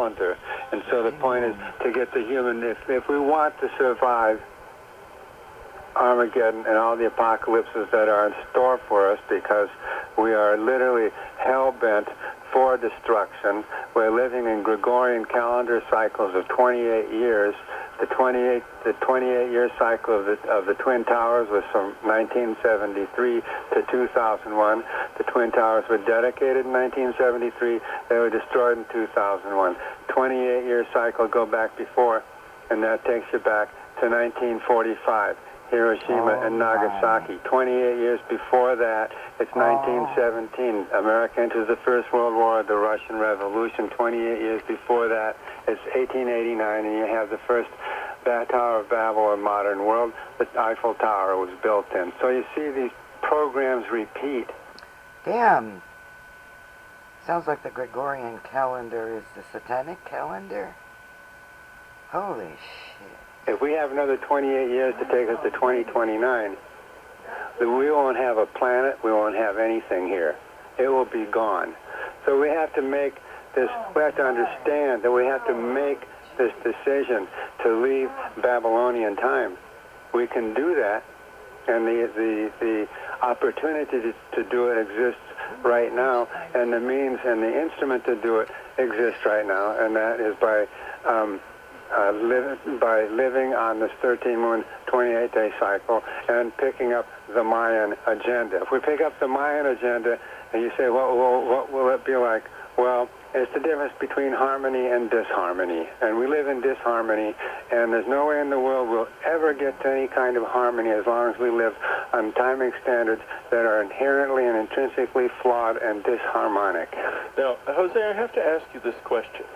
calendar. And so the point is to get the human, if we want to survive Armageddon and all the apocalypses that are in store for us, because we are literally hell-bent for destruction. We're living in Gregorian calendar cycles of 28 years. The 28-year cycle of the Twin Towers was from 1973 to 2001. The Twin Towers were dedicated in 1973. They were destroyed in 2001. 28-year cycle, go back before, and that takes you back to 1945. Hiroshima and Nagasaki. 28 years before that, it's 1917. America enters the First World War, the Russian Revolution. 28 years before that, it's 1889, and you have the first Tower of Babel of modern world. The Eiffel Tower was built in. So you see these programs repeat. Damn. Sounds like the Gregorian calendar is the satanic calendar. Holy shit. If we have another 28 years to take us to 2029, then we won't have a planet, we won't have anything here. It will be gone. So we have to make this, we have to understand that we have to make this decision to leave Babylonian time. We can do that, and the opportunity to do it exists right now, and the means and the instrument to do it exists right now, and that is by living on this 13-moon, 28-day cycle and picking up the Mayan agenda. If we pick up the Mayan agenda and you say, well, what will it be like? Well, it's the difference between harmony and disharmony. And we live in disharmony, and there's no way in the world we'll ever get to any kind of harmony as long as we live on timing standards that are inherently and intrinsically flawed and disharmonic. Now, Jose, I have to ask you this question.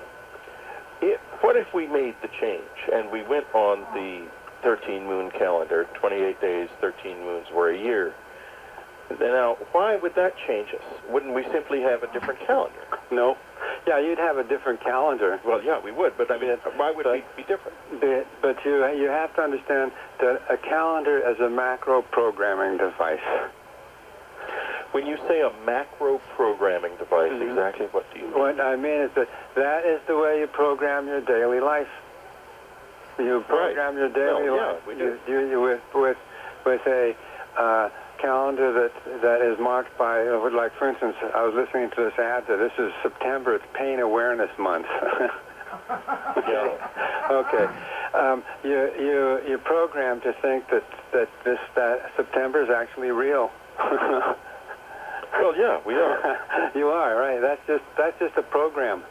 What if we made the change and we went on the 13-moon calendar, 28 days, 13 moons were a year? Now, why would that change us? Wouldn't we simply have a different calendar? No. Yeah, you'd have a different calendar. Well, yeah, we would, but I mean, why would we be different? But you have to understand that a calendar is a macro programming device. When you say a macro programming device, exactly what do you mean? What I mean is that is the way you program your daily life. You program your daily life. We do. You with a calendar that is marked by, like for instance, I was listening to this ad that this is September, it's Pain Awareness Month. Okay. You program to think that September is actually real. Well, yeah, we are. You are, right. That's just a program.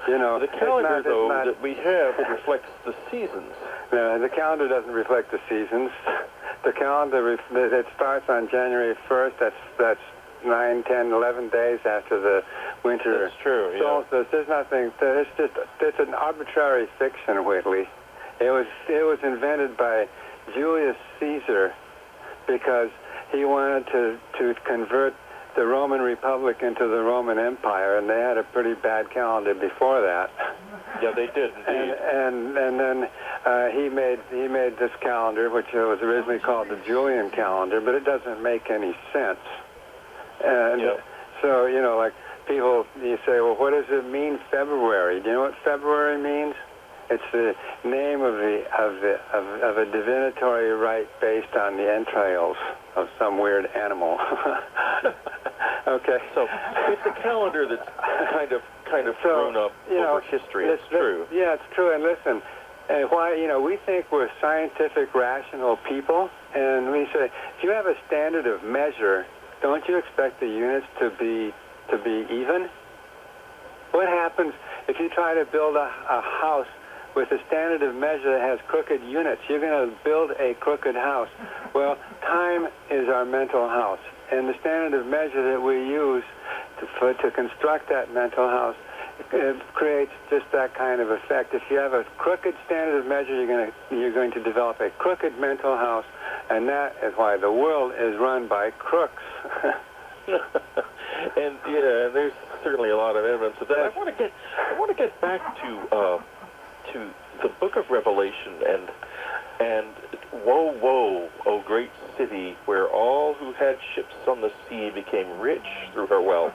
You know, the calendar, that we have reflects the seasons. No, the calendar doesn't reflect the seasons. The calendar, it starts on January 1st. That's 9, 10, 11 days after the winter That's true, solstice. There's nothing, it's an arbitrary fiction, Whitley. It was invented by Julius Caesar because he wanted to convert the Roman Republic into the Roman Empire, and they had a pretty bad calendar before that. Yeah, they did indeed. And then he made this calendar, which was originally called the Julian calendar, but it doesn't make any sense. And so, you know, like people, you say, well, what does it mean, February? Do you know what February means? It's the name of a divinatory rite based on the entrails of some weird animal. Okay. So it's a calendar that's kind of thrown up over history. It's true. Yeah, it's true. And listen, why, you know, we think we're scientific, rational people, and we say, if you have a standard of measure, don't you expect the units to be even? What happens if you try to build a house with a standard of measure that has crooked units? You're going to build a crooked house. Well, time is our mental house, and the standard of measure that we use to construct that mental house, it creates just that kind of effect. If you have a crooked standard of measure, you're going to develop a crooked mental house, and that is why the world is run by crooks. And yeah, there's certainly a lot of evidence of that. I want to get back to the Book of Revelation and woe, woe, O great city, where all who had ships on the sea became rich through her wealth.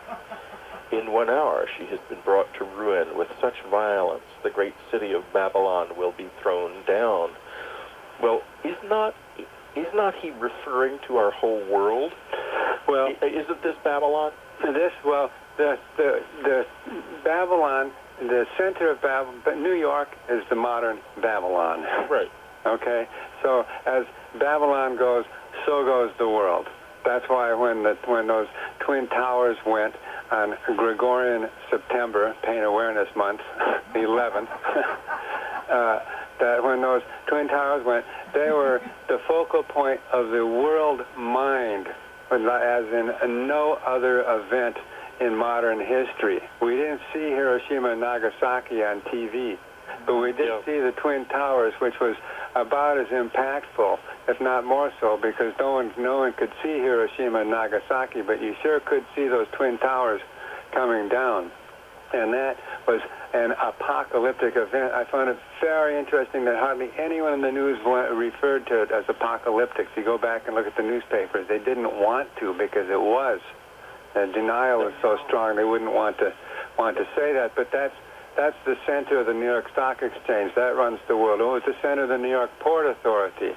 In 1 hour she has been brought to ruin with such violence. The great city of Babylon will be thrown down. Well, is not he referring to our whole world? Well, isn't this Babylon? The Babylon, the center of Babylon, New York is the modern Babylon. Right. Okay? So as Babylon goes, so goes the world. That's why when those Twin Towers went on Gregorian September, Pain Awareness Month, the 11th, that when those Twin Towers went, they were the focal point of the world mind, as in no other event in modern history. We didn't see Hiroshima and Nagasaki on TV, but we did see the Twin Towers, which was about as impactful, if not more so, because no one could see Hiroshima and Nagasaki, but you sure could see those Twin Towers coming down. And that was an apocalyptic event. I found it very interesting that hardly anyone in the news referred to it as apocalyptic. If you go back and look at the newspapers, they didn't want to because it was. The denial was so strong they wouldn't want to say that. But that's the center of the New York Stock Exchange. That runs the world. It was the center of the New York Port Authority,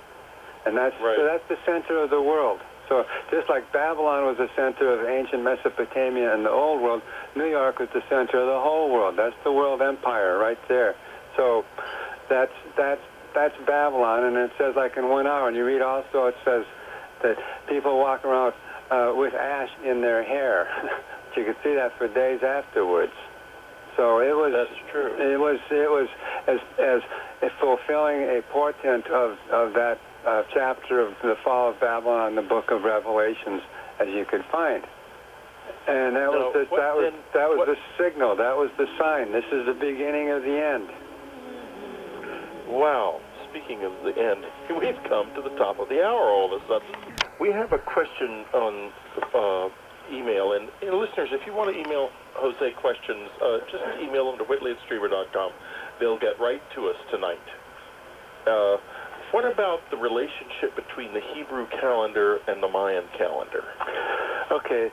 and that's the center of the world. So just like Babylon was the center of ancient Mesopotamia and the old world, New York was the center of the whole world. That's the world empire right there. So that's Babylon, and it says like in 1 hour. And you read also it says that people walk around with ash in their hair. But you could see that for days afterwards. So it was. That's true. It was as fulfilling a portent of that chapter of the fall of Babylon in the Book of Revelations as you could find. And that was the signal. That was the sign. This is the beginning of the end. Wow. Speaking of the end, we've come to the top of the hour all of a sudden. We have a question on email, and listeners, if you want to email Jose questions, just email them to whitley@streamer.com. They'll get right to us tonight. What about the relationship between the Hebrew calendar and the Mayan calendar? Okay,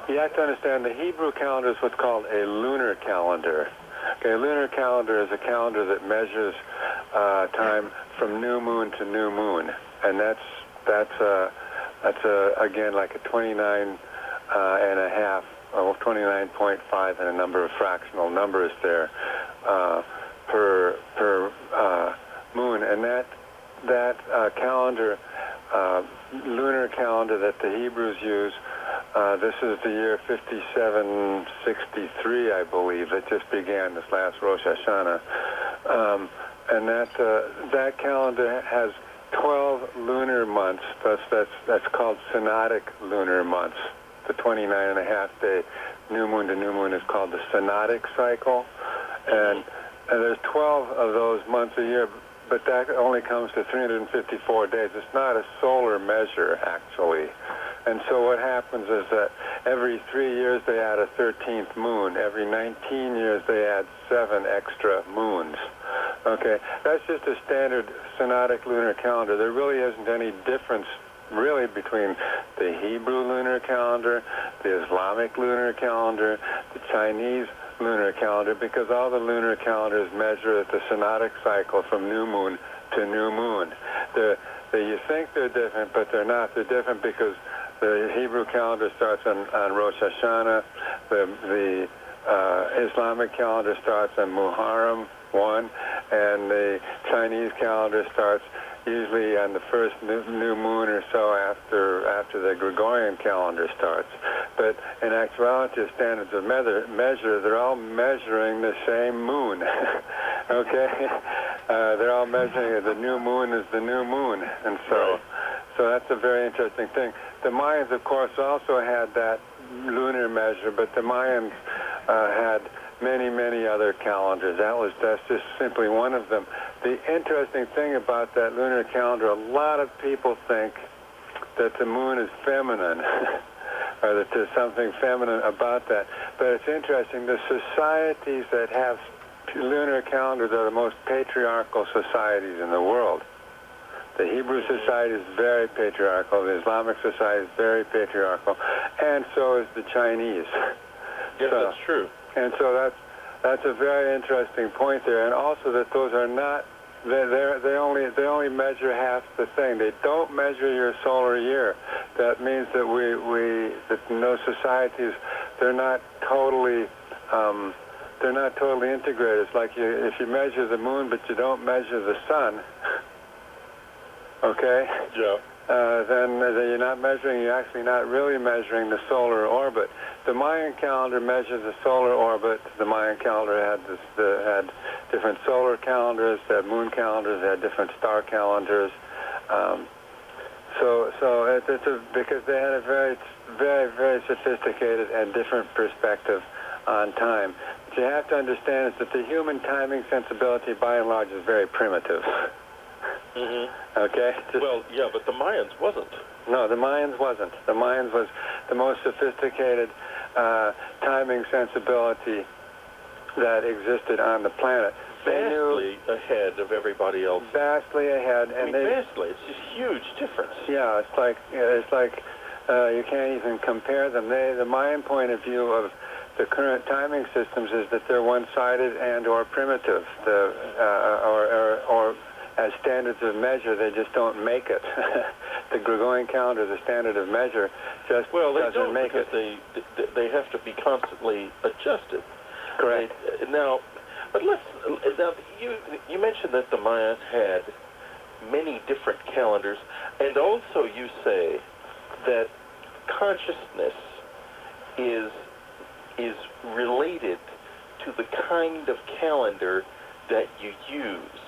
you have to understand the Hebrew calendar is what's called a lunar calendar. Okay, a lunar calendar is a calendar that measures time from new moon to new moon, and that's again like a 29 and a half, 29.5, and a number of fractional numbers there per moon, and that calendar, lunar calendar that the Hebrews use, this is the year 5763, I believe. It just began this last Rosh Hashanah, and that calendar has 12 lunar months. That's called synodic lunar months. The 29 and a half day new moon to new moon is called the synodic cycle, and there's 12 of those months a year. But that only comes to 354 days. It's not a solar measure, actually. And so what happens is that every 3 years they add a 13th moon. Every 19 years they add 7 extra moons. Okay, that's just a standard synodic lunar calendar. There really isn't any difference really between the Hebrew lunar calendar, the Islamic lunar calendar, the Chinese lunar calendar, because all the lunar calendars measure the synodic cycle from new moon to new moon. You think they're different, but they're not. They're different because the Hebrew calendar starts on Rosh Hashanah. The Islamic calendar starts on Muharram 1, and the Chinese calendar starts usually on the first new moon or so after the Gregorian calendar starts. But in actuality, the standards of measure, they're all measuring the same moon. Okay? They're all measuring the new moon is the new moon. And so that's a very interesting thing. The Mayans, of course, also had that lunar measure, but the Mayans had many, many other calendars. That's just simply one of them. The interesting thing about that lunar calendar, a lot of people think that the moon is feminine, or that there's something feminine about that. But it's interesting, the societies that have lunar calendars are the most patriarchal societies in the world. The Hebrew society is very patriarchal, the Islamic society is very patriarchal, and so is the Chinese. Yes, So, that's true. and so that's a very interesting point there, and also that those are not. They only measure half the thing. They don't measure your solar year. That means that that in those societies, they're not totally integrated. It's like if you measure the moon but you don't measure the sun, okay? Yeah. Then you're actually not really measuring the solar orbit. The Mayan calendar measures the solar orbit. The Mayan calendar had different solar calendars, they had moon calendars, they had different star calendars. Because they had a very, very, very sophisticated and different perspective on time. What you have to understand is that the human timing sensibility, by and large, is very primitive. Mm-hmm. Okay? Well, yeah, but the Mayans wasn't. No, the Mayans wasn't. The Mayans was the most sophisticated timing sensibility that existed on the planet. Vastly ahead of everybody else. Vastly ahead, and vastly. It's just huge difference. Yeah, it's like you can't even compare them. The Mayan point of view of the current timing systems is that they're one-sided and/or primitive, or as standards of measure, they just don't make it. The Gregorian calendar, the standard of measure, just doesn't make it. They have to be constantly adjusted. Correct. Now, you mentioned that the Mayans had many different calendars, and also you say that consciousness is related to the kind of calendar that you use.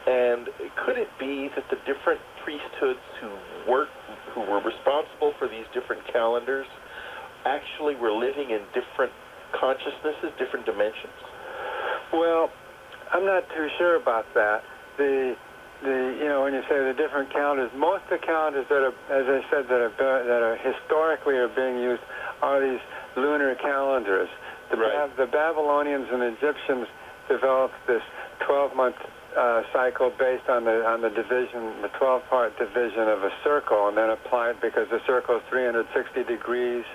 And could it be that the different priesthoods who were responsible for these different calendars actually were living in different consciousnesses, different dimensions? Well, I'm not too sure about that. When you say the different calendars, most of the calendars that are, as I said, that are historically are being used are these lunar calendars. The Babylonians and Egyptians developed this 12-month cycle based on the division, the 12-part division of a circle, and then applied because the circle is 360 degrees,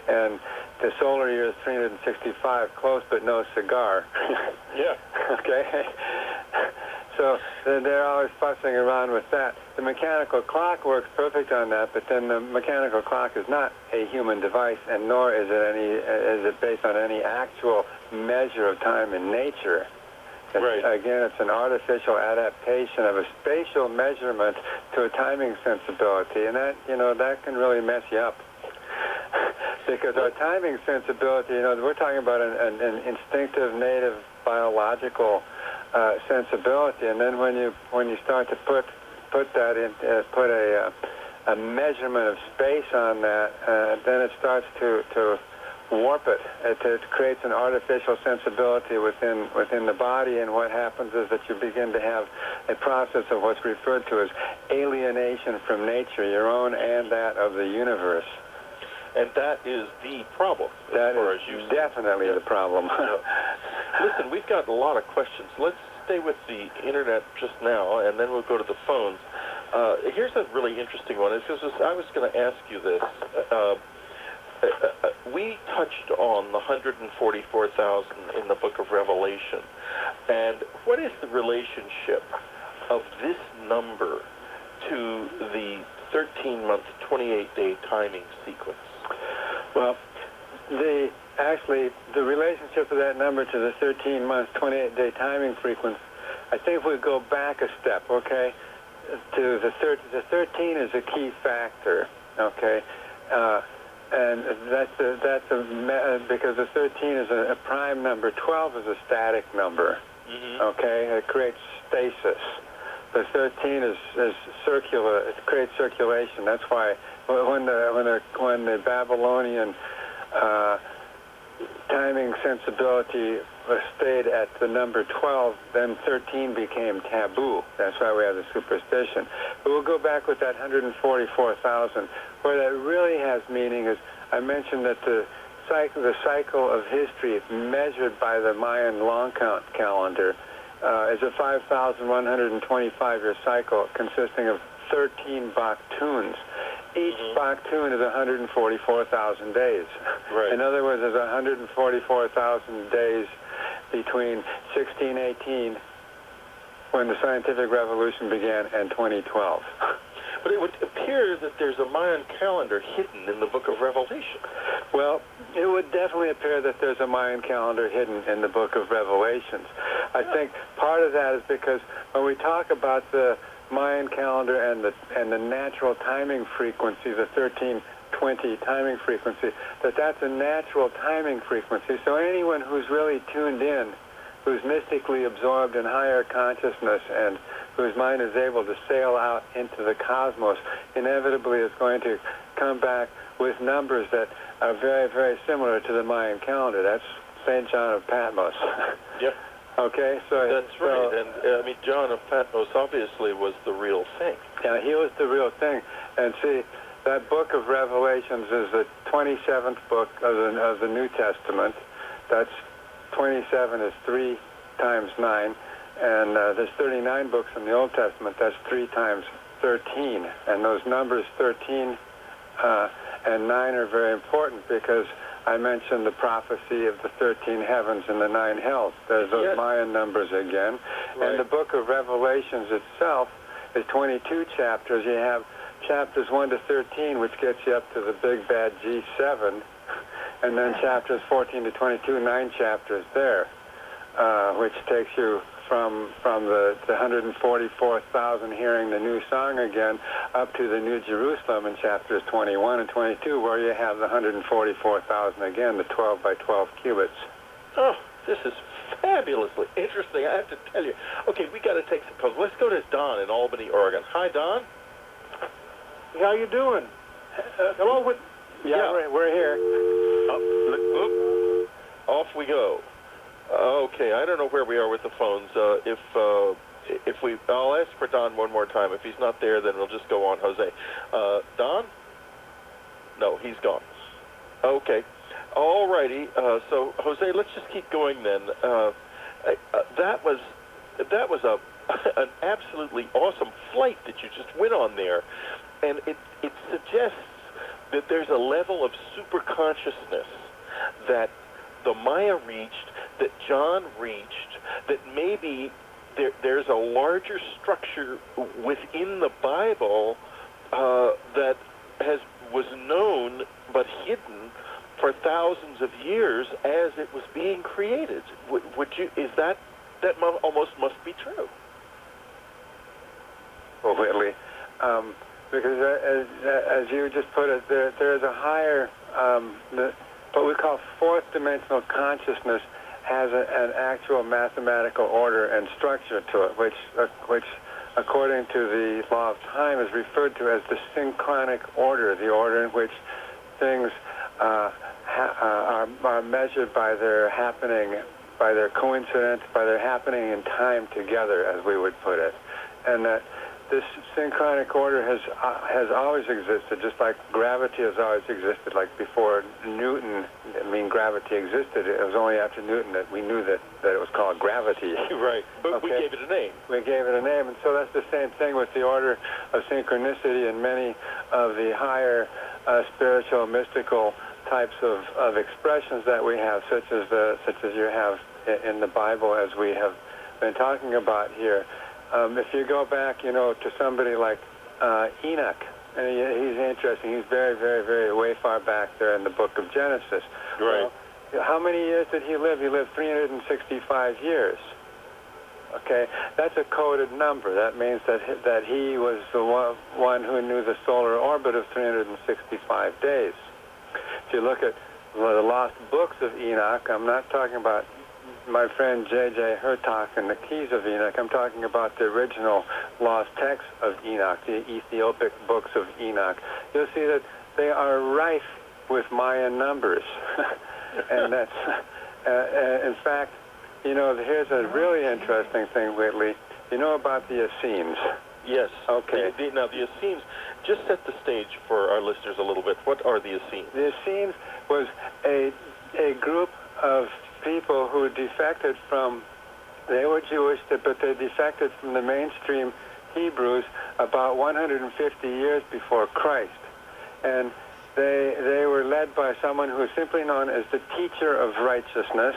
and the solar year is 365, close but no cigar. Yeah. Okay. So they're always fussing around with that. The mechanical clock works perfect on that, but then the mechanical clock is not a human device, and nor is it based on any actual measure of time in nature. Again, it's an artificial adaptation of a spatial measurement to a timing sensibility, and that can really mess you up. Because our timing sensibility, we're talking about an instinctive, native, biological sensibility, and then when you start to put a measurement of space on that, then it starts to warp it. It creates an artificial sensibility within the body, and what happens is that you begin to have a process of what's referred to as alienation from nature, your own and that of the universe. And that is the problem. That is definitely the problem. Listen, we've got a lot of questions. Let's stay with the internet just now, and then we'll go to the phones. Here's a really interesting one. It's just, I was going to ask you this. We touched on the 144,000 in the book of Revelation. And what is the relationship of this number to the 13-month, 28-day timing sequence? Well, the relationship of that number to the 13-month, 28-day timing frequency, I think we go back a step, okay? To the 13 is a key factor, okay? And because the 13 is a prime number, 12 is a static number, okay? It creates stasis. The 13 is circular. It creates circulation. That's why when the Babylonian timing sensibility stayed at the number 12, then 13 became taboo. That's why we have the superstition. But we'll go back with that 144,000. Where that really has meaning is, I mentioned that the cycle of history measured by the Mayan long count calendar is a 5,125-year cycle consisting of 13 Baktuns. Each Bach tune is 144,000 days. Right. In other words, there's 144,000 days between 1618, when the scientific revolution began, and 2012. But it would appear that there's a Mayan calendar hidden in the Book of Revelation. Well, it would definitely appear that there's a Mayan calendar hidden in the Book of Revelations. I think part of that is because when we talk about the Mayan calendar and the natural timing frequency, the 1320 timing frequency, that's a natural timing frequency. So anyone who's really tuned in, who's mystically absorbed in higher consciousness and whose mind is able to sail out into the cosmos, inevitably is going to come back with numbers that are very, very similar to the Mayan calendar. That's St. John of Patmos. Yeah. Okay? That's right. And, I mean, John of Patmos obviously was the real thing. Yeah, he was the real thing. And see, that book of Revelations is the 27th book of the New Testament. That's 27 is 3 times 9, and there's 39 books in the Old Testament. That's 3 times 13, and those numbers 13 and 9 are very important because I mentioned the prophecy of the 13 heavens and the 9 hells. There's those Mayan numbers again. Right. And the book of Revelations itself is 22 chapters. You have chapters 1 to 13, which gets you up to the big bad G7. And then chapters 14 to 22, 9 chapters there, which takes you from the 144,000 hearing the new song again up to the New Jerusalem in chapters 21 and 22, where you have the 144,000 again, the 12 by 12 cubits. Oh, this is fabulously interesting, I have to tell you. Okay, we got to take some calls. Let's go to Don in Albany, Oregon. Hi, Don. How you doing? Hello, Yeah, we're here. Off we go. Okay, I don't know where we are with the phones. I'll ask for Don one more time. If he's not there, then we'll just go on Jose. Don? No, he's gone. Okay. All righty. So Jose, let's just keep going then. That was an absolutely awesome flight that you just went on there, and it suggests that there's a level of super consciousness that the Maya reached, that John reached, that maybe there's a larger structure within the Bible that was known but hidden for thousands of years as it was being created. That almost must be true? Well, Whitley, because as you just put it, there is a higher, what we call fourth dimensional consciousness has an actual mathematical order and structure to it, which according to the law of time is referred to as the synchronic order, the order in which things are measured by their happening, by their coincidence, by their happening in time together, as we would put it. And that this synchronic order has always existed, just like gravity has always existed. Like before Newton, gravity existed. It was only after Newton that we knew that it was called gravity. Right, but we gave it a name. We gave it a name, and so that's the same thing with the order of synchronicity and many of the higher spiritual, mystical types of expressions that we have, such as you have in the Bible, as we have been talking about here. If you go back, to somebody like Enoch, and he's interesting. He's very, very, very way far back there in the book of Genesis. Right. How many years did he live? He lived 365 years. Okay, that's a coded number. That means that he was the one who knew the solar orbit of 365 days. If you look at the lost books of Enoch, I'm not talking about my friend J.J. Hurtak and the Keys of Enoch. I'm talking about the original lost texts of Enoch, the Ethiopic books of Enoch. You'll see that they are rife with Mayan numbers. And that's, in fact, here's a really interesting thing, Whitley. You know about the Essenes? Yes. Okay. Now, the Essenes, just set the stage for our listeners a little bit. What are the Essenes? The Essenes was a group of people who defected from, they were Jewish, but they defected from the mainstream Hebrews about 150 years before Christ. and they were led by someone who is simply known as the teacher of righteousness.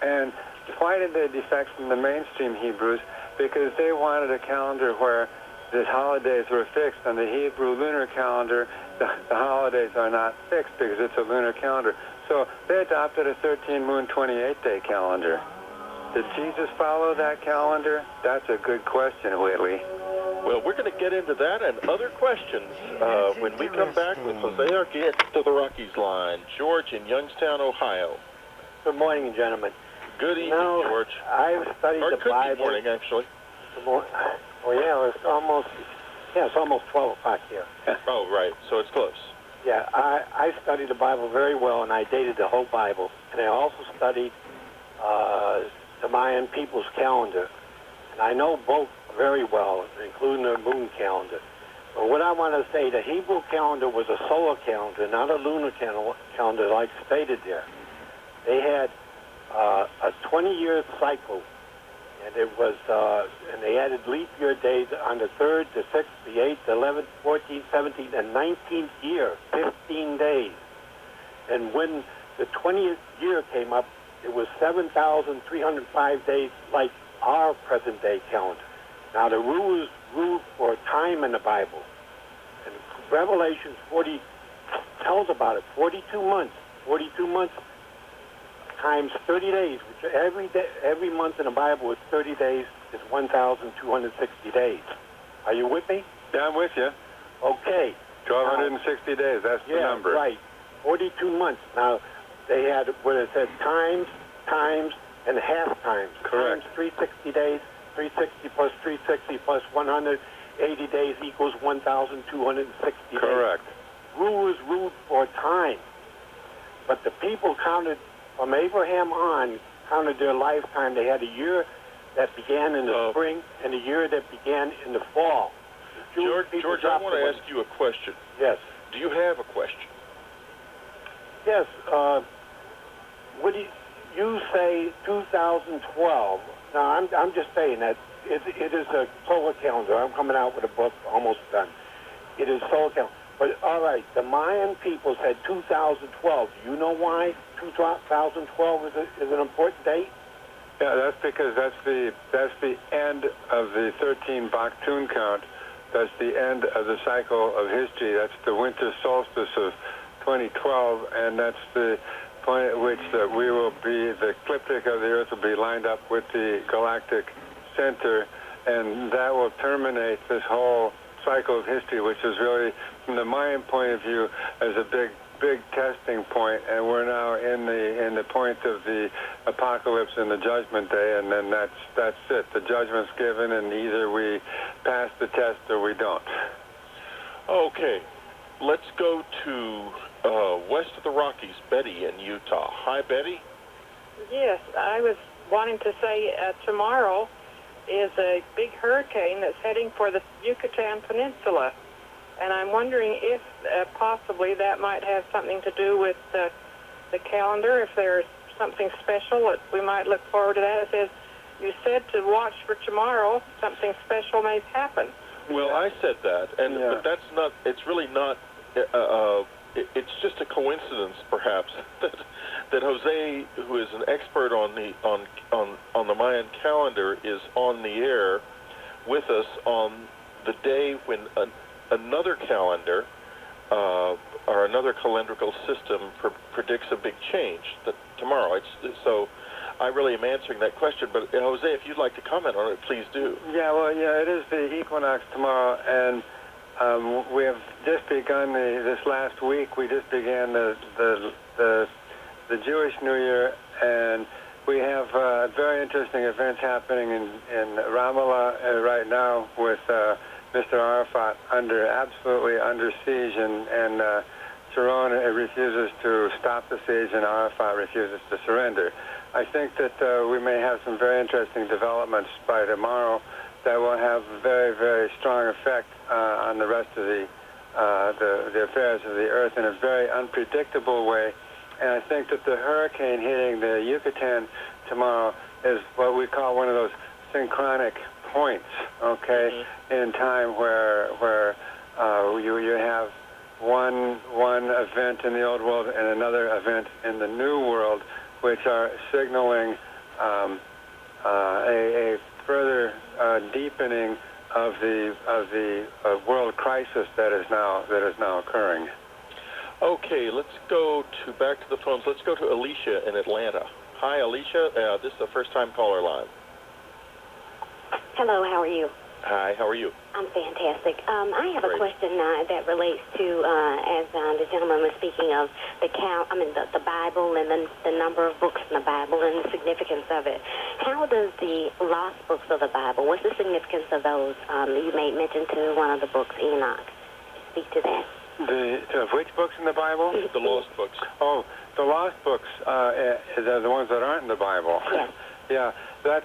And why did they defect from the mainstream Hebrews? Because they wanted a calendar where the holidays were fixed. On the Hebrew lunar calendar, the holidays are not fixed because it's a lunar calendar. So they adopted a 13-moon, 28-day calendar. Did Jesus follow that calendar? That's a good question, Whitley. Well, we're going to get into that and other questions when we come back with Jose Arguelles to the Rockies line. George in Youngstown, Ohio. Good morning, gentlemen. Good evening, now, George. I've studied or the could Bible. Be morning, actually. Oh yeah, it's almost 12 o'clock here. Oh, right. So it's close. Yeah, I studied the Bible very well, and I dated the whole Bible. And I also studied the Mayan people's calendar. And I know both very well, including the moon calendar. But what I want to say, the Hebrew calendar was a solar calendar, not a lunar calendar like stated there. They had a 20-year cycle, and it was, and they added leap year days on the 3rd, the 6th, the 8th, the 11th, 14th, 17th, and 19th year, 15 days. And when the 20th year came up, it was 7,305 days like our present-day calendar. Now, the rulers ruled for time in the Bible. And Revelation 40 tells about it, 42 months. 42 months times 30 days, which every month in the Bible is 30 days, is 1,260 days. Are you with me? Yeah, I'm with you. Okay. 1,260 days, that's the number. Right. 42 months. Now, they had what it said, times, and half times. Correct. Times 360 days, 360 plus 360 plus 180 days equals 1,260 days. Correct. Rulers ruled for time. But the people counted, from Abraham on, counted their lifetime. They had a year that began in the spring and a year that began in the fall. George, I want to ask you a question. Yes. Do you have a question? Yes. What do you say 2012? Now, I'm just saying that it is a solar calendar. I'm coming out with a book almost done. It is solar calendar. But, all right, the Mayan people said 2012. Do you know why 2012 is an important date? Yeah, that's because that's the end of the 13 Baktun count. That's the end of the cycle of history. That's the winter solstice of 2012, and that's the point at which we will be, the ecliptic of the Earth will be lined up with the galactic center, and that will terminate this whole cycle of history, which is really, from the Mayan point of view, as a big testing point, and we're now in the point of the apocalypse and the judgment day, and then that's it. The judgment's given, and either we pass the test or we don't. Okay, let's go to west of the Rockies, Betty in Utah. Hi, Betty. Yes, I was wanting to say tomorrow is a big hurricane that's heading for the Yucatan Peninsula. And I'm wondering if possibly that might have something to do with the calendar, if there's something special that we might look forward to that. It says, you said to watch for tomorrow, something special may happen. Well, I said that, but that's not, it's really not, it's just a coincidence, perhaps, that Jose, who is an expert on the Mayan calendar, is on the air with us on the day when another calendar or another calendrical system predicts a big change tomorrow. So I really am answering that question, but Jose, if you'd like to comment on it, please do. Yeah, well, it is the equinox tomorrow, and we have just begun this last week. We just began the Jewish New Year, and we have very interesting events happening in Ramallah right now with Mr. Arafat absolutely under siege, and Sharon refuses to stop the siege, and Arafat refuses to surrender. I think that we may have some very interesting developments by tomorrow that will have a very, very strong effect on the rest of the affairs of the Earth in a very unpredictable way. And I think that the hurricane hitting the Yucatan tomorrow is what we call one of those synchronic points, okay, in time where you have one event in the old world and another event in the new world, which are signaling a further deepening of the world crisis that is now occurring. Okay, let's go back to the phones. Let's go to Alicia in Atlanta. Hi, Alicia. This is the first-time caller line. Hello, how are you? Hi, how are you? I'm fantastic. I have Great. a question that relates to, as the gentleman was speaking of, the Bible and the number of books in the Bible and the significance of it. How does the lost books of the Bible, what's the significance of those? You made mention to one of the books, Enoch. Speak to that. Which books in the Bible? The lost books. Oh, the lost books are the ones that aren't in the Bible. Yes. Yeah, that's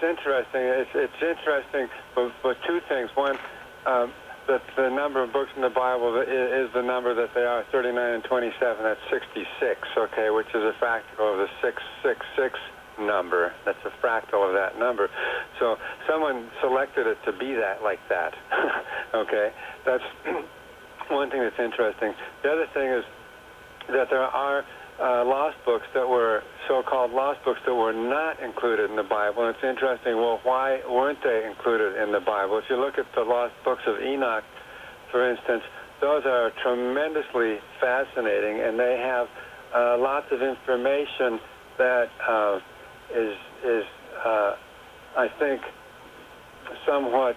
interesting. It's interesting for two things. One, that the number of books in the Bible is the number that they are, 39 and 27. That's 66, okay, which is a fractal of the 666 number. That's a fractal of that number. So someone selected it to be that, like that. Okay, that's one thing that's interesting. The other thing is that there are lost books that were so-called lost books that were not included in the Bible. And it's interesting, well, why weren't they included in the Bible? If you look at the lost books of Enoch, for instance, those are tremendously fascinating, and they have lots of information that is I think, somewhat,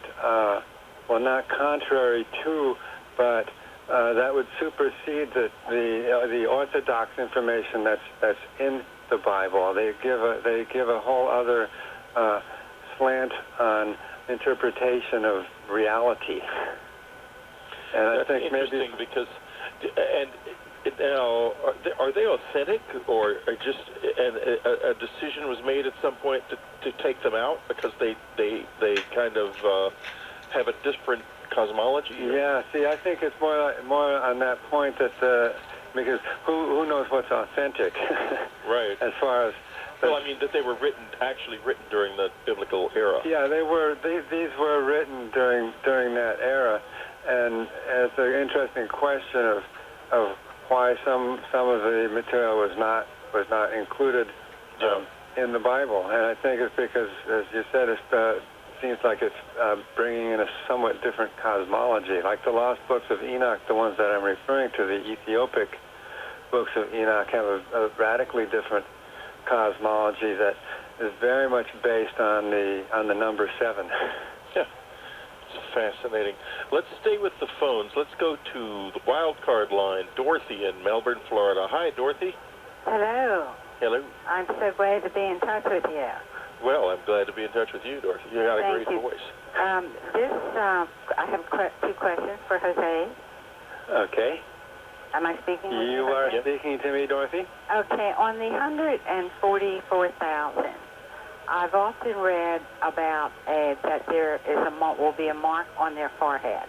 well, not contrary to, but that would supersede the orthodox information that's in the Bible. They give a whole other slant on interpretation of reality. And That's I think interesting maybe because, and now are they authentic, or just a decision was made at some point to take them out because they kind of have a different cosmology? Yeah, see, I think it's more on that point that because who knows what's authentic, right? As far as well, I mean that they were actually written during the biblical era. Yeah, these were written during that era, and it's an interesting question of why some of the material was not included in the Bible, and I think it's because, as you said, it seems like it's bringing in a somewhat different cosmology. Like the lost books of Enoch, the ones that I'm referring to, the Ethiopic books of Enoch, have a radically different cosmology that is very much based on the number 7. Yeah, it's fascinating. Let's stay with the phones. Let's go to the wild card line. Dorothy in Melbourne, Florida. Hi, Dorothy. Hello. Hello. I'm so glad to be in touch with you. Well, I'm glad to be in touch with you, Dorothy. You got a Thank great you. voice. I have two questions for Jose. Okay. Am I speaking with you? You are Jose? speaking to me, Dorothy? Okay, on the 144,000, I've often read about that there is will be a mark on their forehead.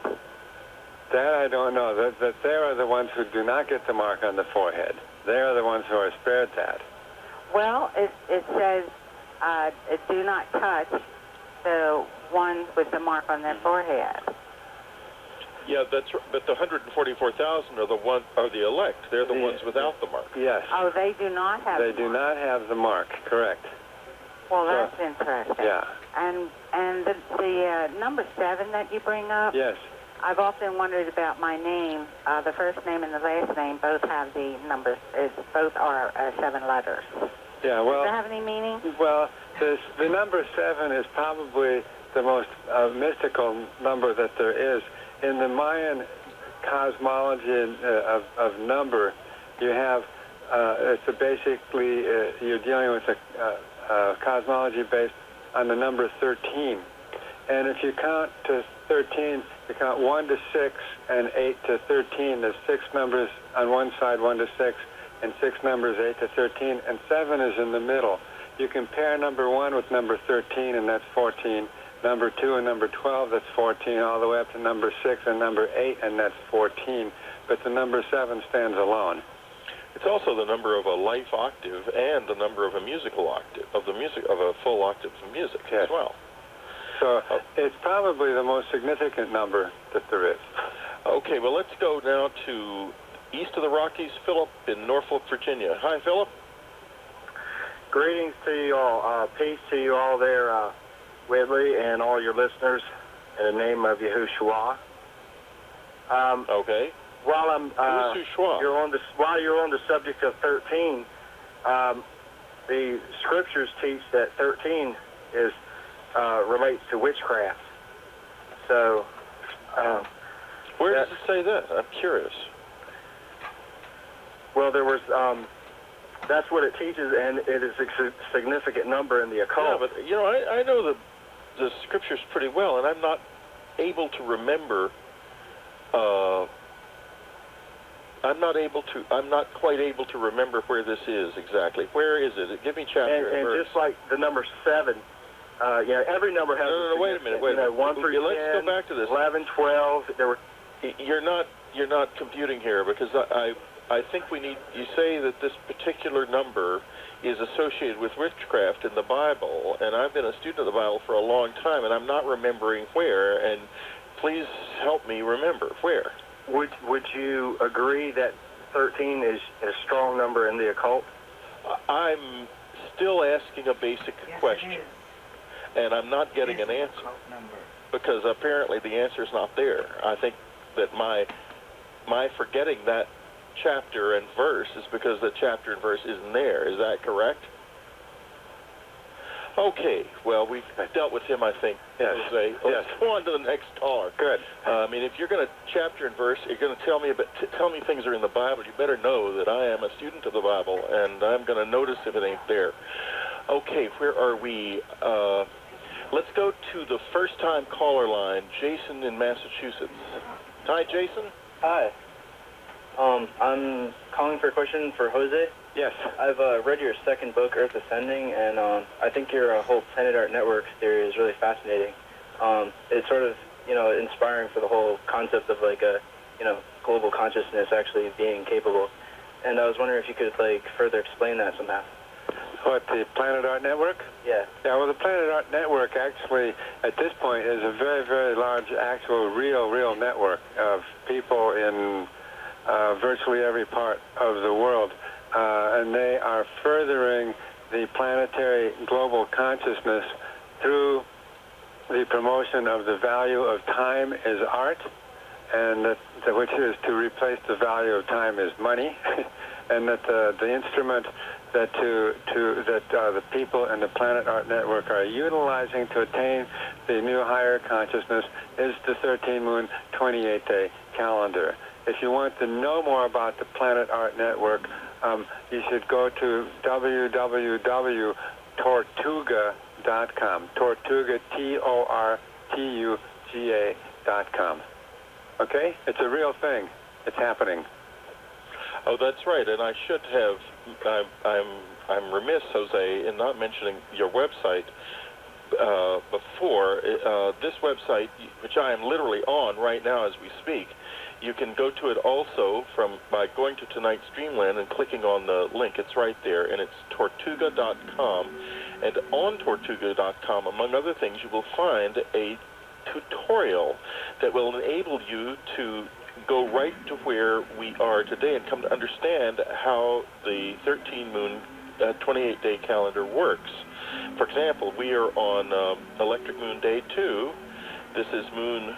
That I don't know. That they are the ones who do not get the mark on the forehead. They are the ones who are spared that. Well, it says, do not touch the ones with the mark on their forehead. Yeah, that's right. But the 144,000 are the elect. They're the ones without the mark. Yes. Oh, they do not have. They do not have the mark. Correct. Well, that's interesting. Yeah. And the number 7 that you bring up. Yes. I've often wondered about my name. The first name and the last name both have the numbers. Both are 7 letters. Yeah. Well. Does that have any meaning? Well, the number 7 is probably the most mystical number that there is. In the Mayan cosmology of number, you have it's basically you're dealing with a cosmology based on the number 13. And if you count to 13, you count 1 to 6 and 8 to 13. There's 6 numbers on one side, 1 to 6, and 6 numbers, 8 to 13, and 7 is in the middle. You compare number 1 with number 13, and that's 14. Number 2 and number 12, that's 14, all the way up to number 6 and number 8, and that's 14. But the number 7 stands alone. It's also the number of a life octave and the number of a musical octave, of a full octave of music as well. So it's probably the most significant number that there is. Okay, well, let's go now to east of the Rockies, Philip in Norfolk, Virginia. Hi, Philip. Greetings to you all. Peace to you all there, Whitley, and all your listeners, in the name of Yahushua. Okay. While I'm Yahushua. while you're on the subject of 13, the scriptures teach that 13 is relates to witchcraft. So, where does it say that? I'm curious. Well, there was. That's what it teaches, and it is a significant number in the occult. Yeah, but you know, I know the scriptures pretty well, and I'm not able to remember. I'm not quite able to remember where this is exactly. Where is it? Give me chapter and verse. And just like the number 7, every number has. No, wait a minute. Wait a minute. 1 through 10, let's go back to this. 11, 12. There were. You're not computing here, because I think you say that this particular number is associated with witchcraft in the Bible, and I've been a student of the Bible for a long time, and I'm not remembering where, and please help me remember where. Would you agree that 13 is a strong number in the occult? I'm still asking a basic question, and I'm not getting an answer, because apparently the answer is not there. I think that my forgetting that chapter and verse is because the chapter and verse isn't there. Is that correct? Okay, well, we've dealt with him, I think. Yes. Jose. Let's go on to the next caller. Good. I mean, if you're going to chapter and verse, you're going to tell me things are in the Bible, you better know that I am a student of the Bible, and I'm going to notice if it ain't there. Okay, where are we? Let's go to the first-time caller line, Jason in Massachusetts. Hi, Jason. Hi. I'm calling for a question for Jose. Yes. I've read your second book, Earth Ascending, and I think your whole Planet Art Network theory is really fascinating. It's sort of, inspiring for the whole concept of like a, global consciousness actually being capable. And I was wondering if you could further explain that somehow. What, the Planet Art Network? Yeah. Yeah, well, the Planet Art Network actually, at this point, is a very, very large, actual, real network of people in virtually every part of the world. And they are furthering the planetary global consciousness through the promotion of the value of time as art, and which is to replace the value of time as money, and that the instrument that the people in the Planet Art Network are utilizing to attain the new higher consciousness is the 13 Moon 28-day calendar. If you want to know more about the Planet Art Network, you should go to www.tortuga.com. Tortuga, Tortuga.com. Okay? It's a real thing. It's happening. Oh, that's right, and I should have. I'm remiss, Jose, in not mentioning your website before. This website, which I am literally on right now as we speak, you can go to it also by going to tonight's Dreamland and clicking on the link. It's right there, and it's Tortuga.com. And on Tortuga.com, among other things, you will find a tutorial that will enable you to go right to where we are today and come to understand how the 13 Moon 28-day calendar works. For example, we are on Electric Moon Day 2. This is moon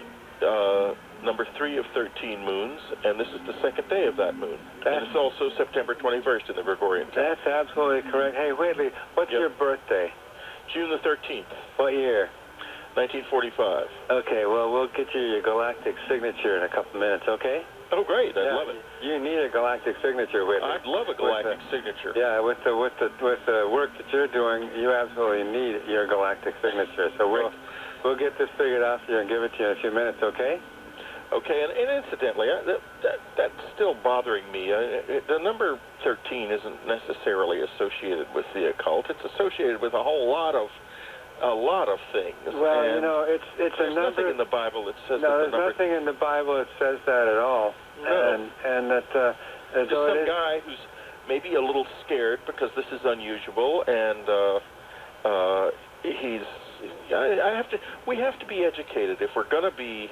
number 3 of 13 moons, and this is the second day of that moon. And it's also September 21st in the Gregorian calendar. That's absolutely correct. Hey, Whitley, what's your birthday? June the 13th. What year? 1945. Okay, well, we'll get you your galactic signature in a couple minutes, okay? Oh, great. I'd love it. You need a galactic signature, Whitley. I'd love a galactic signature. Yeah, with the work that you're doing, you absolutely need your galactic signature. So we'll get this figured out for you and give it to you in a few minutes, okay? Okay, and incidentally, that's still bothering me. The number 13 isn't necessarily associated with the occult. It's associated with a lot of things. Well, and it's there's nothing in the Bible that says that no, the there's nothing in the Bible that says that at all. No. And that just some guy who's maybe a little scared because this is unusual, and we have to be educated if we're going to be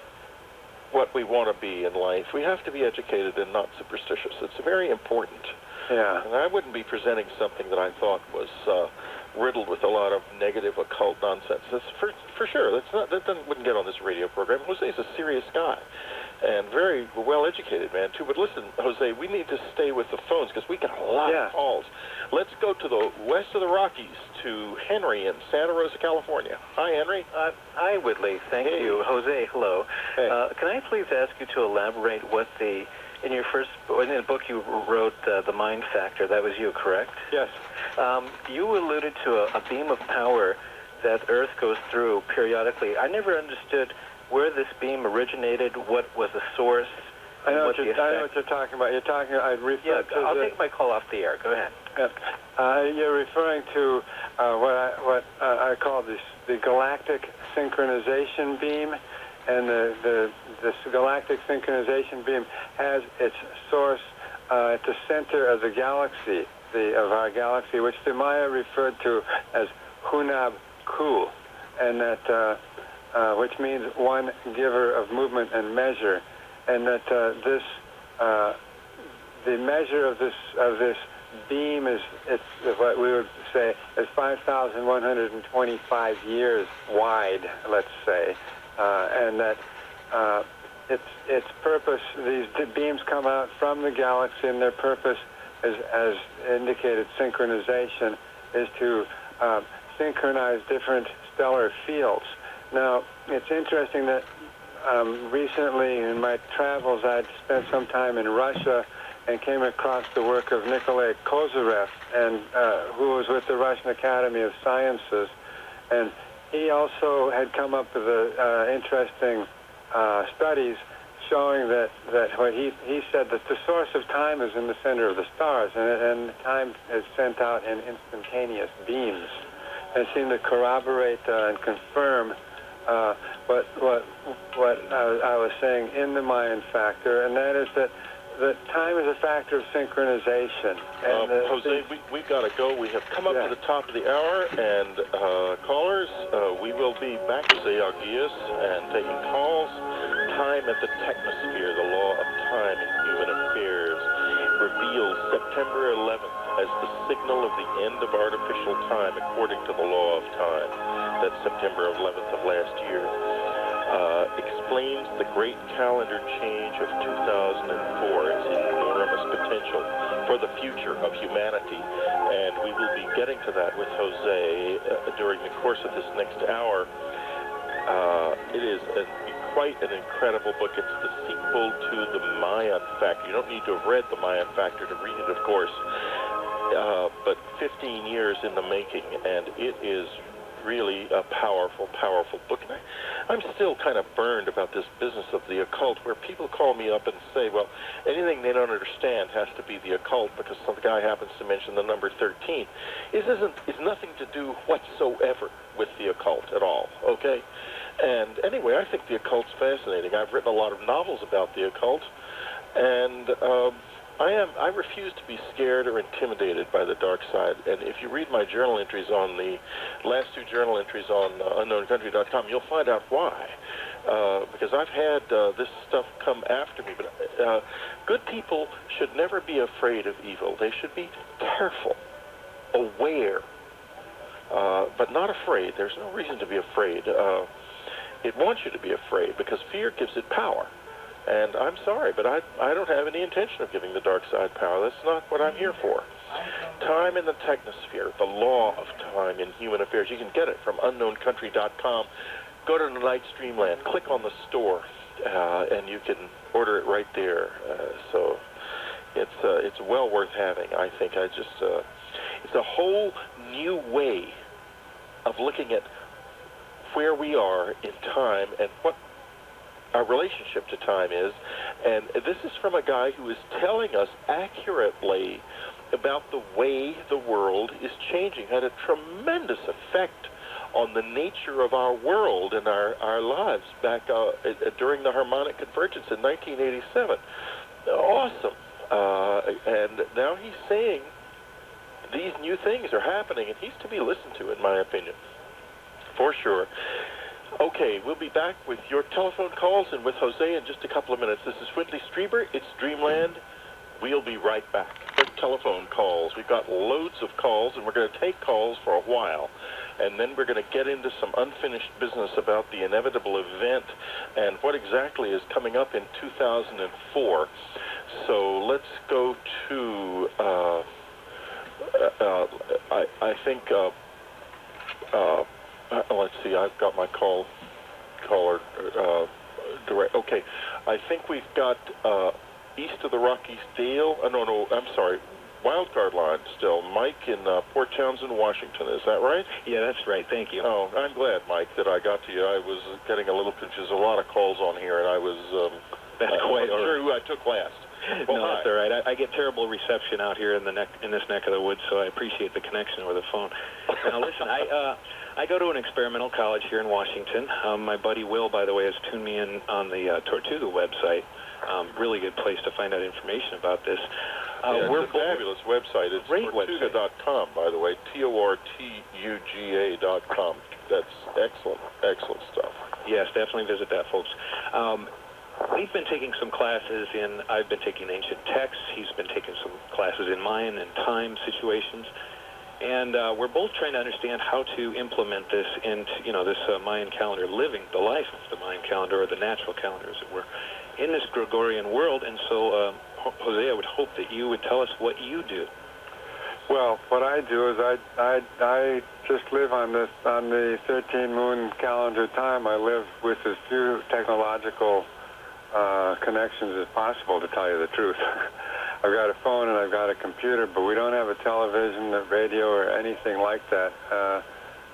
what we want to be in life, we have to be educated and not superstitious. It's very important. Yeah. And I wouldn't be presenting something that I thought was riddled with a lot of negative occult nonsense. That's for sure. Wouldn't get on this radio program. Jose's a serious guy and very well-educated man, too. But listen, Jose, we need to stay with the phones because we got a lot of calls. Let's go to the west of the Rockies to Henry in Santa Rosa, California. Hi, Henry. Hi, Whitley. Thank you. Jose, hello. Hey. Can I please ask you to elaborate what in the book you wrote, The Mind Factor, that was you, correct? Yes. You alluded to a beam of power that Earth goes through periodically. I never understood where this beam originated, what was the source. I know what you're talking about. You're talking. I'll take my call off the air. Go ahead. You're referring to what I call the galactic synchronization beam, and the galactic synchronization beam has its source at the center of the galaxy, of our galaxy, which the Maya referred to as Hunab Ku, and that which means one giver of movement and measure, and that the measure of this beam is what we would say is 5,125 years wide, let's say, and that its purpose, these beams come out from the galaxy, and their purpose is, as indicated, synchronization, is to synchronize different stellar fields. Now, it's interesting that recently in my travels I'd spent some time in Russia and came across the work of Nikolai Kozyrev, and who was with the Russian Academy of Sciences, and he also had come up with interesting studies showing that what he said that the source of time is in the center of the stars, and time is sent out in instantaneous beams, and seemed to corroborate and confirm what I was saying in the Mayan factor, and that is that time is a factor of synchronization. And Jose, we've got to go. We have come up to the top of the hour, and callers, we will be back to Jose Arguelles and taking calls. Time at the Technosphere, the law of time in human affairs, reveals September 11th as the signal of the end of artificial time according to the law of time. That's September 11th of last year. Explains the great calendar change of 2004, its enormous potential for the future of humanity. And we will be getting to that with Jose during the course of this next hour. It is quite an incredible book. It's the sequel to the Mayan Factor. You don't need to have read the Mayan Factor to read it, of course. But 15 years in the making, and it is really a powerful, powerful book. And I'm still kind of burned about this business of the occult, where people call me up and say, well, anything they don't understand has to be the occult because some guy happens to mention the number 13. It's nothing to do whatsoever with the occult at all, okay? And anyway, I think the occult's fascinating. I've written a lot of novels about the occult, and I refuse to be scared or intimidated by the dark side. And if you read my journal entries on the last two journal entries on unknowncountry.com, you'll find out why. Because I've had this stuff come after me. But good people should never be afraid of evil. They should be careful, aware, but not afraid. There's no reason to be afraid. It wants you to be afraid because fear gives it power. And I'm sorry, but I don't have any intention of giving the dark side power. That's not what I'm here for. Time in the Technosphere, the law of time in human affairs. You can get it from unknowncountry.com. Go to the Night Streamland, click on the store, and you can order it right there. So it's well worth having, I think. It's a whole new way of looking at where we are in time and what our relationship to time is. And this is from a guy who is telling us accurately about the way the world is changing. Had a tremendous effect on the nature of our world and our lives back during the harmonic convergence in 1987. Awesome. And now he's saying these new things are happening, and he's to be listened to, in my opinion, for sure. Okay, we'll be back with your telephone calls and with Jose in just a couple of minutes. This is Whitley Strieber. It's Dreamland. We'll be right back for telephone calls. We've got loads of calls, and we're going to take calls for a while. And then we're going to get into some unfinished business about the inevitable event and what exactly is coming up in 2004. So let's go to, I think, let's see, I've got my caller direct. Okay, I think we've got east of the Rockies, Dale. No, I'm sorry. Wildcard line still. Mike in Port Townsend, Washington. Is that right? Yeah, that's right. Thank you. Oh, I'm glad, Mike, that I got to you. I was getting a little confused. There's a lot of calls on here, and I was quite sure who I took last. Well, no, that's all right. I get terrible reception out here in this neck of the woods, so I appreciate the connection over the phone. Now, listen, I go to an experimental college here in Washington. My buddy Will, by the way, has tuned me in on the Tortuga website. Really good place to find out information about this. We're a fabulous website. It's Tortuga.com, by the way, Tortuga.com. That's excellent stuff. Yes, definitely visit that, folks. We've been taking some classes I've been taking ancient texts. He's been taking some classes in Mayan and time situations. And we're both trying to understand how to implement this into, this Mayan calendar, living the life of the Mayan calendar, or the natural calendar, as it were, in this Gregorian world. And so, Jose, I would hope that you would tell us what you do. Well, what I do is I just live on the 13-moon calendar time. I live with as few technological connections as possible, to tell you the truth. I've got a phone and I've got a computer, but we don't have a television, a radio, or anything like that.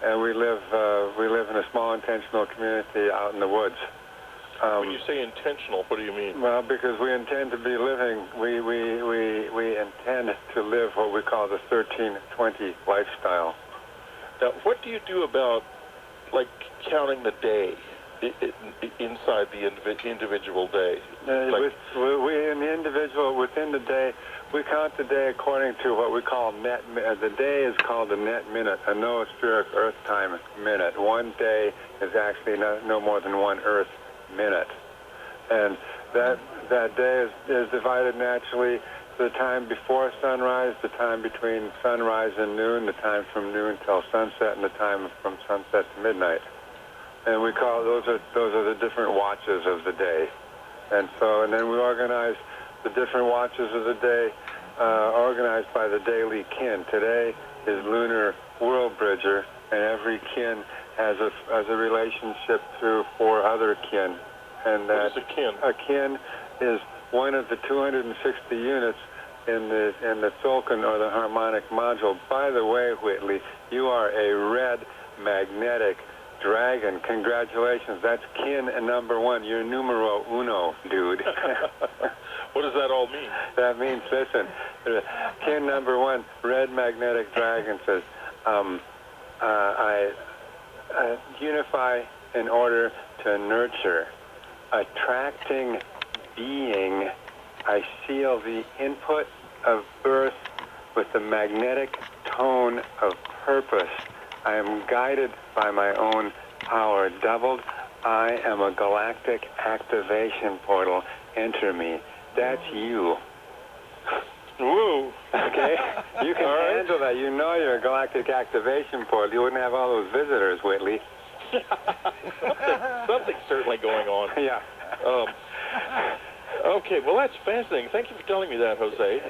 And we live in a small intentional community out in the woods. When you say intentional, what do you mean? Well, because we intend to be living, we intend to live what we call the 1320 lifestyle. Now, what do you do about, like, counting the day inside the individual day? Within the day, we count the day according to what we call net. The day is called a net minute, a noospheric Earth time minute. One day is actually no more than one Earth minute, and that day is divided naturally. The time before sunrise, the time between sunrise and noon, the time from noon till sunset, and the time from sunset to midnight. And we call those are the different watches of the day. And then we organize the different watches of the day, organized by the daily kin. Today is Lunar World Bridger, and every kin has a relationship to 4 other kin. And that what is a kin? A kin is one of the 260 units in the Tzolk'in, or the harmonic module. By the way, Whitley, you are a red magnetic dragon. Congratulations. That's kin number 1. You're numero uno, dude. What does that all mean? That means, listen, kin number 1, red magnetic dragon, says, I unify in order to nurture, attracting being. I seal the input of birth with the magnetic tone of purpose. I am guided by my own power. Doubled, I am a galactic activation portal. Enter me. That's you. Woo. Okay? You can handle that. You know you're a galactic activation portal. You wouldn't have all those visitors, Whitley. Something's certainly going on. Yeah. Okay, well, that's fascinating. Thank you for telling me that, Jose.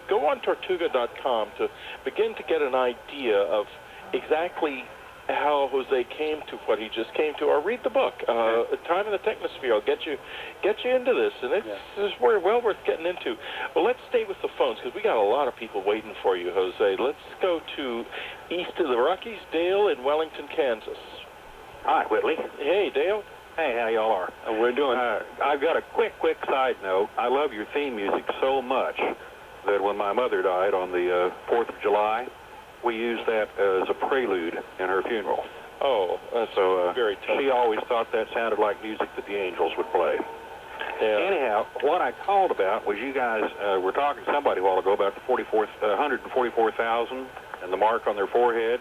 Go on Tortuga.com to begin to get an idea of exactly how Jose came to what he just came to, or read the book, Time in the Technosphere. I'll get you into this, and it's well worth getting into. Well, let's stay with the phones, because we got a lot of people waiting for you, Jose. Let's go to east of the Rockies, Dale in Wellington, Kansas. Hi, Whitley. Hey, Dale. Hey, how y'all are? We're doing. I've got a quick side note. I love your theme music so much that when my mother died on the 4th of July, we used that as a prelude in her funeral. Oh, that's very touching. She always thought that sounded like music that the angels would play. Yeah. Anyhow, what I called about was you guys were talking to somebody a while ago about the 144,000 and the mark on their forehead.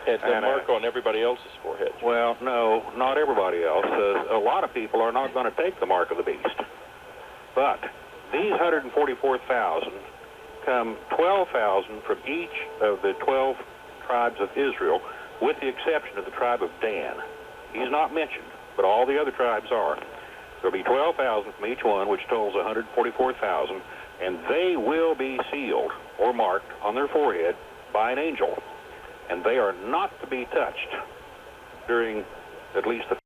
And the mark on everybody else's forehead. Well, no, not everybody else. A lot of people are not going to take the mark of the beast. But these 144,000 come 12,000 from each of the 12 tribes of Israel, with the exception of the tribe of Dan. He's not mentioned, but all the other tribes are. There'll be 12,000 from each one, which totals 144,000, and they will be sealed or marked on their forehead by an angel. And they are not to be touched during at least the